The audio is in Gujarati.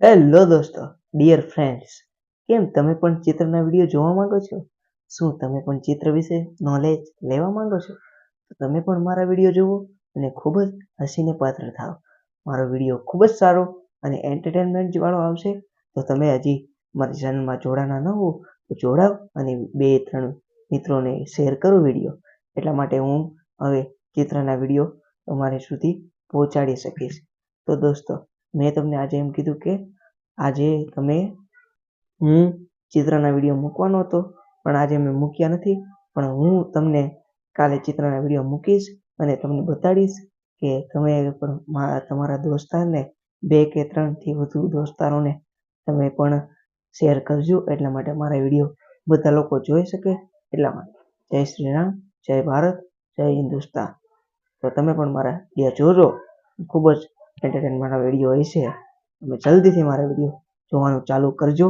હેલો દોસ્તો, ડિયર ફ્રેન્ડ્સ, કેમ તમે પણ ચિત્રના વિડીયો જોવા માંગો છો? શું તમે પણ ચિત્ર વિશે નોલેજ લેવા માંગો છો? તો તમે પણ મારા વિડીયો જુઓ અને ખૂબ જ હસીને પાત્ર થાવ. મારો વિડીયો ખૂબ જ સારો અને એન્ટરટેનમેન્ટ વાળો આવશે. તો તમે હજી મારી ચેનલમાં જોડાના ન હો તો જોડાવ અને 2-3 મિત્રોને શેર કરો વિડીયો. એટલા માટે હું હવે ચિત્રના વિડીયો તમારી સુધી પહોંચાડી શકીશ. તો દોસ્તો, મેં તમને આજે એમ કીધું કે આજે હું ચિત્રના વિડીયો મૂકવાનો હતો, પણ આજે મેં મૂક્યા નથી. પણ હું તમને કાલે ચિત્રના વિડીયો મૂકીશ અને તમને બતાડીશ કે તમે પણ તમારા દોસ્તારને 2 કે 3થી વધુ દોસ્તારોને તમે પણ શેર કરજો. એટલા માટે મારા વિડીયો બધા લોકો જોઈ શકે એટલા માટે. જય શ્રી રામ, જય ભારત, જય હિન્દુસ્તાન. તો તમે પણ મારા વિડીયો જોજો. ખૂબ જ એન્ટરટેનમેન્ટ વિડીયો હોય છે. તમે જલ્દીથી મારા વિડીયો જોવાનું ચાલુ કરજો